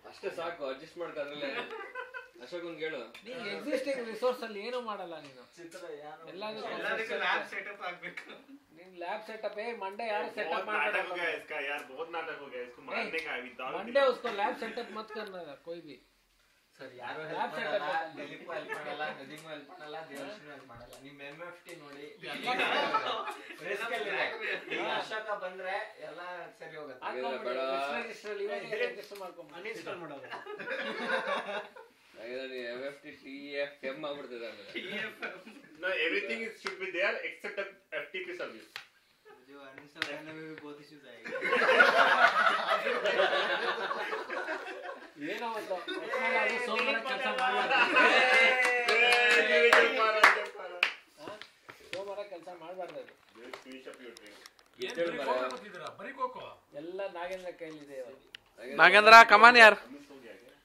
ಅಷ್ಟೇ ಸಾಕು, ಅಡ್ಜಸ್ಟ್ ಮಾಡ್ಕೊಂಡ್ರೆ ಅಶೋಕನ್ ಹೇಳು. ನೀನ್ ಎಕ್ಸಿಸ್ಟಿಂಗ್ ರಿಸೋರ್ಸ್ ಅಲ್ಲಿ ಏನು ಮಾಡಲ್ಲ ನೀನು. ಎಲ್ಲದಕ್ಕೂ ಲ್ಯಾಬ್ ಸೆಟಪ್ ಆಗ್ಬೇಕು. ನೀನ್ ಲ್ಯಾಬ್ सेटअप है मंडे यार सेटअप नाटक हो गया इसका यार, बहुत नाटक हो गया इसको मारने का अभी दाल मंडे उसको लैब सेटअप मत करना कोई भी ಸರ್. ಯಾರು ಲ್ಯಾಬ್ ಸೆಟಪ್ ದಿಲೀಪ್ ಹೆಲ್ಪ್ ಮಾಡಲ್ಲ, ನದಿಮು ಹೆಲ್ಪ್ ಮಾಡಲ್ಲ, ದೇವಶ್ರೀ ಹೆಲ್ಪ್ ಮಾಡಲ್ಲ. ನಿಮ್ಮ MFT ನೋಡಿ ರಿಸ್ಕ್ ಅಲ್ಲಿ ಈಗ ಅಶೋಕ ಬಂದ್ರೆ ಎಲ್ಲ ಸರಿ ಹೋಗುತ್ತೆ. ರಿಜಿಸ್ಟರ್ ಇವತ್ತು ರಿಜಿಸ್ಟರ್ ಮಾಡ್ಕೊಂಡು ಅನ್ಇನ್ಸ್ಟಾಲ್ ಮಾಡೋದು. MFT TF ಕೆಮ್ಮ ಆಗ್ಬಿಡ್ತದೆ No, everything should be there except FTP service. जो अनइंस्टॉल करने में भी बहुत इश्यूज आएगा. ಏನೋ ಒಂದು ಒಟ್ನಲ್ಲಿ ಸೋಮವಾರ ಕೆಲಸ ಮಾಡಬಾರ್ದು. ಸೋಮವಾರ ಕೆಲಸ ಮಾಡಬಾರ್ದು. ಎಲ್ಲ ನಾಗೇಂದ್ರ ಕೈಲಿದೆ. ನಾಗೇಂದ್ರ ಕಮಾನ್ ಯಾರ್.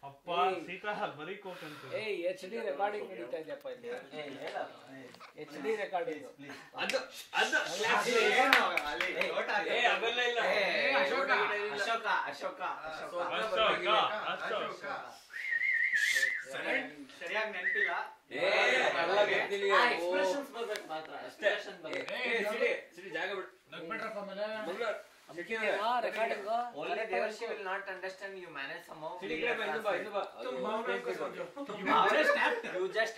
ಅಪ್ಪ ಸೀತಾ ಬರೀ ಕೋಕ್ ಅಂತ. HD ರೆಕಾರ್ಡಿಂಗ್ ನಡೀತಾ ಇದೆಯಪ್ಪ ಇಲ್ಲಿ. HD ರೆಕಾರ್ಡಿಂಗ್ ಅದು ಏನು ಅಲ್ಲಿ ಲೋಟ ಅವೆಲ್ಲ ಇಲ್ಲ. ಅಶೋಕ ಸರಿಯಾಗಿ ನೆನಪಿಲ್ಲ. ಎಕ್ಸ್‌ಪ್ರೆಷನ್ಸ್ ಬರಬೇಕು ಮಾತ್ರ. ಎಕ್ಸ್‌ಪ್ರೆಷನ್ ಬರಬೇಕು. ಜಾಗ ಬಿಡು. recording only Devarshi will not understand. You manage somehow. You just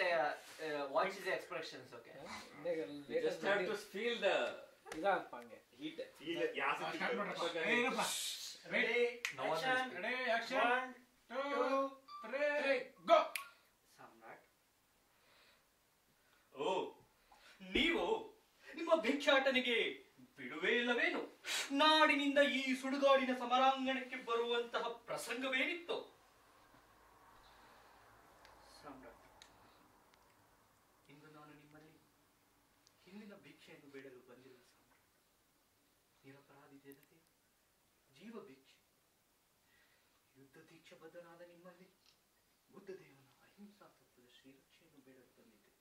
watch his expressions, okay? You just have to feel the heat. Feel ready action 1 2 3 go. Samrat. ಓ, ನೀವು ನಿಮ್ಮ ಭಿಕ್ಷಾಟನೆಗೆ ಬಿಡುವೇ ಇಲ್ಲವೇನು? ನಾಡಿನಿಂದ ಈ ಸುಡುಗಾಡಿನ ಸಮರಾಂಗಣಕ್ಕೆ ಬರುವಂತಹ ಪ್ರಸಂಗವೇನಿತ್ತು? ಸಾಮ್ರಾಟ್, ಇಂದು ನಾನು ನಿಮ್ಮಲ್ಲಿ ಹಿಂದಿನ ಭಿಕ್ಷೆಯನ್ನು ಬೇಡಲು ಬಂದಿರುವ ಸಾಮ್ರಾಟ್. ನಿರಪರಾಧಿ ಜನತೆ ಜೀವ ಭಿಕ್ಷೆ, ಯುದ್ಧ ದೀಕ್ಷೆ ಬದ್ಧನಾದ ನಿಮ್ಮಲ್ಲಿ ಬುದ್ಧದೇವನ ಅಹಿಂಸಾ ತತ್ವದ ಶ್ರೀರಕ್ಷೆಯನ್ನು ಬೇಡಲು ಬಂದಿದ್ದೆ.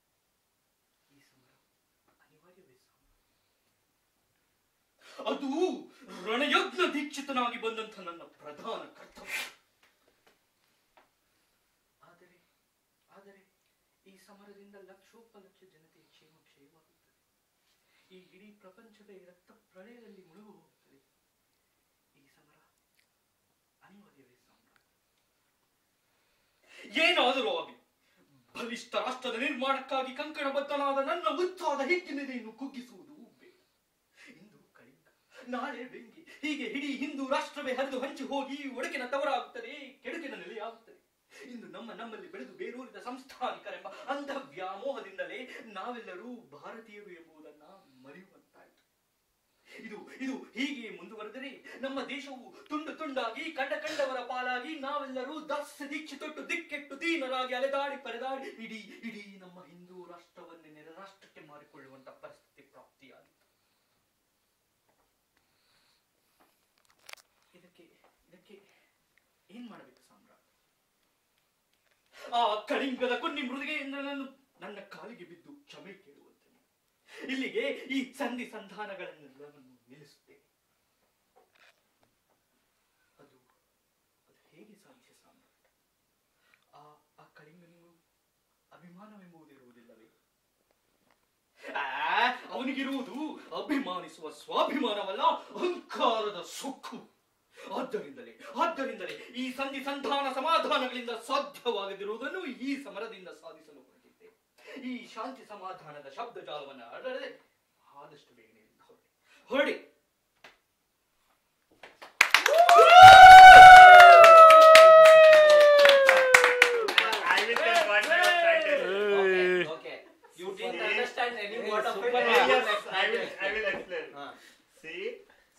ಈ ಸಮರ ಅನಿವಾರ್ಯವೇ ಸಾಮ್ರಾಟ್. ಅದು ರಣಯಜ್ಞ ದೀಕ್ಷಿತನಾಗಿ ಬಂದಂಥ ನನ್ನ ಪ್ರಧಾನ ಕರ್ತವ್ಯ. ಆದರೆ ಈ ಸಮರದಿಂದ ಲಕ್ಷೋಪಲಕ್ಷ ಜನತೆಯ ಕ್ಷೇಮವಾಗುತ್ತದೆ. ಈ ಇಡೀ ಪ್ರಪಂಚದ ರಕ್ತ ಪ್ರಳಯದಲ್ಲಿ ಮುಳುಗು ಹೋಗುತ್ತದೆ. ಈ ಸಮರ ಅನಿವಾರ್ಯವೇ ಸಾಮ್ರಾಟ್. ಏನಾದರೂ ಆಗಲಿ, ಬಲಿಷ್ಠ ರಾಷ್ಟ್ರದ ನಿರ್ಮಾಣಕ್ಕಾಗಿ ಕಂಕಣಬದ್ಧನಾದ ನನ್ನ ಉತ್ಸಾಹದ ಹಿಗ್ಗಿನೆದೆಯನ್ನು ಕುಗ್ಗಿಸುವುದು ಬೇಡ. ಇಂದು ಕಳಿಂಗ, ನಾಳೆ ಬೆಂಕಿ, ಹೀಗೆ ಇಡೀ ಹಿಂದೂ ರಾಷ್ಟ್ರವೇ ಹರಿದು ಹಂಚಿ ಹೋಗಿ ಒಡಕಿನ ತವರಾಗುತ್ತದೆ, ಕೆಡುಕಿನ ನೆಲೆಯಾಗುತ್ತದೆ. ಇಂದು ನಮ್ಮಲ್ಲಿ ಬೆಳೆದು ಬೇರೂರಿದ ಸಂಸ್ಥಾನಿಕರೆಂಬ ಅಂಧ ವ್ಯಾಮೋಹದಿಂದಲೇ ನಾವೆಲ್ಲರೂ ಭಾರತೀಯರು ಎಂಬುದನ್ನ ಮರೆಯುವಂತಾಯಿತು. ಇದು ಹೀಗೆ ಮುಂದುವರೆದರೆ ನಮ್ಮ ದೇಶವು ತುಂಡು ತುಂಡಾಗಿ ಕಂಡವರ ಪಾಲಾಗಿ ನಾವೆಲ್ಲರೂ ದಾಸ್ಯ ದೀಕ್ಷೆ ತೊಟ್ಟು ದಿಕ್ಕೆಟ್ಟು ದೀನರಾಗಿ ಅಲೆದಾಡಿ ಪರೆದಾಡಿ ಇಡೀ ನಮ್ಮ ಹಿಂದೂ ರಾಷ್ಟ್ರವನ್ನೇ ನೆರರಾಷ್ಟ್ರಕ್ಕೆ ಮಾರಿಕೊಳ್ಳುವಂತ ಪರಿಸ್ಥಿತಿ ಪ್ರಾಪ್ತಿಯಾಯಿತು. ಇದಕ್ಕೆ ಏನ್ ಮಾಡಬೇಕು ಸಾಮ್ರಾಟ್? ಆ ಕಳಿಂಗದ ಕೊನ್ನಿ ಮೃದಿಗೆಯಿಂದ ನನ್ನ ಕಾಲಿಗೆ ಬಿದ್ದು ಕ್ಷಮೆ ಕೇಳುವಂತೆ ಇಲ್ಲಿಗೆ ಈ ಸಂಧಿ ಸಂಧಾನಗಳನ್ನೆಲ್ಲವನ್ನು ನಿಲ್ಲಿಸುತ್ತೇನೆ. ಅದು ಹೇಗೆ ಸಾಧ್ಯ ಸಾಮ್ರಾಟ್? ಆ ಕಳಿಂಗನಿಗೂ ಅಭಿಮಾನವೆಂಬುದಿರುವುದಿಲ್ಲವೇ? ಅವನಿಗಿರುವುದು ಅಭಿಮಾನಿಸುವ ಸ್ವಾಭಿಮಾನವಲ್ಲ, ಅಹಂಕಾರದ ಸೊಕ್ಕು. ಆದ್ದರಿಂದಲೇ ಈ ಸಂಧಿ ಸಂಧಾನ ಸಮಾಧಾನಗಳಿಂದ ಸಾಧ್ಯವಾಗದಿರುವುದನ್ನು ಈ ಸಮರದಿಂದ ಸಾಧಿಸಲು ಹೊರಟಿದ್ದೆ. ಈ ಶಾಂತಿ ಸಮಾಧಾನದ ಶಬ್ದ ಜಾಲವನ್ನು ಅಡದೆ ಆದಷ್ಟು ಬೇಗನೆ ಹೊರಡಿ. Okay. You didn't understand any word of it. I will explain.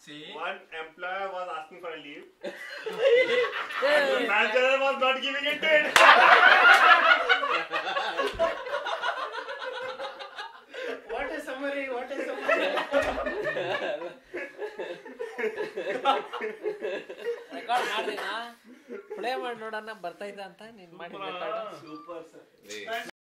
See, one employer was asking for a leave and the manager was not giving it to it. What a summary. Record ಮಾಡಿದೀನಾ? Play ಮಾಡಿ ನೋಡೋಣ ಬರ್ತಾ ಇದ್ದ ಅಂತ ನೀನ್ ಮಾಡಿ record. Super sir.